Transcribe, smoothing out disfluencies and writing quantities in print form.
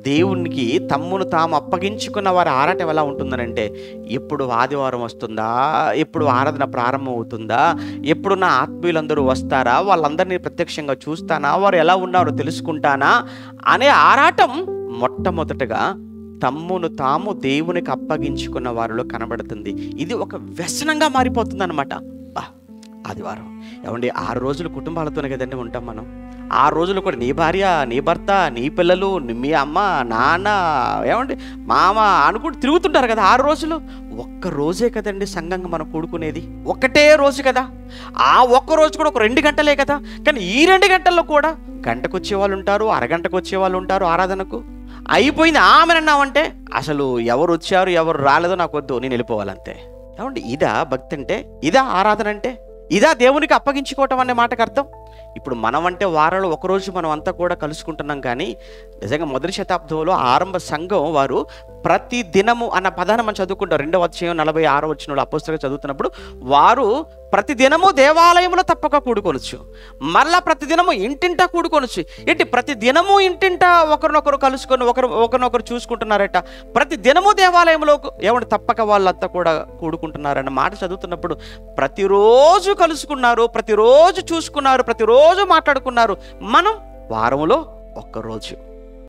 దేవునికి తమ్మును తాము అప్పగించుకున్న వారి ఆరాటం ఎలా ఉంటుందనంటే, ఎప్పుడు ఆదివారం వస్తుందా, ఎప్పుడు ఆరాధన ప్రారంభం అవుతుందా, ఎప్పుడు నా ఆత్మీయులందరూ వస్తారా, వాళ్ళందరినీ ప్రత్యక్షంగా చూస్తానా, వారు ఎలా ఉన్నారో తెలుసుకుంటానా అనే ఆరాటం మొట్టమొదటగా తమ్మును తాము దేవునికి అప్పగించుకున్న వారిలో కనబడుతుంది. ఇది ఒక వ్యసనంగా మారిపోతుంది అనమాట. ఆదివారం ఏమండి, 6 రోజులు కుటుంబాలతోనే కదండి ఉంటాం మనం. 6 రోజులు కూడా నీ భార్య, నీ భర్త, నీ పిల్లలు, మీ అమ్మ, నాన్న, ఏమండి మామ అనుకుంటూ తిరుగుతుంటారు కదా 6 రోజులు. ఒక్క రోజే కదండి సంఘంగా మనం కూడుకునేది, ఒక్కటే రోజు కదా. ఆ ఒక్క రోజు కూడా ఒక 2 గంటలే కదా. కానీ ఈ 2 గంటల్లో కూడా గంటకు వచ్చే వాళ్ళు ఉంటారు, అరగంటకు వచ్చే వాళ్ళు ఉంటారు. ఆరాధనకు అయిపోయింది ఆమెనన్నామంటే అసలు ఎవరు వచ్చారు ఎవరు రాలేదో నాకు వద్దు, నేను వెళ్ళిపోవాలంతే. ఏమండి, ఇదా భక్తి అంటే? ఇదా ఆరాధన అంటే? ఇదా దేవునికి అప్పగించుకోవటం అనే మాటకు అర్థం? ఇప్పుడు మనం అంటే వారంలో ఒకరోజు మనం అంతా కూడా కలుసుకుంటున్నాం. కానీ నిజంగా మొదటి శతాబ్దంలో ఆరంభ సంఘం వారు ప్రతి దినము అన్న పదాన్ని మనం చదువుకుంటాం. 2వ అధ్యాయం 46వ వచనంలో అపోస్తలుగా చదువుతున్నప్పుడు వారు ప్రతి దినము దేవాలయంలో తప్పక కూడుకొనొచ్చు, మళ్ళా ప్రతి దినము ఇంటింటా కూడుకొనొచ్చు. ఏంటి ప్రతి దినము ఇంటింటా ఒకరినొకరు కలుసుకొని ఒకరినొకరు చూసుకుంటున్నారట. ప్రతి దినము దేవాలయంలో ఏమంటే తప్పక వాళ్ళంతా కూడా కూడుకుంటున్నారన్న మాట చదువుతున్నప్పుడు ప్రతిరోజు కలుసుకున్నారు, ప్రతిరోజు చూసుకున్నారు, ప్రతిరోజు మాట్లాడుకున్నారు. మనం వారంలో ఒక్కరోజు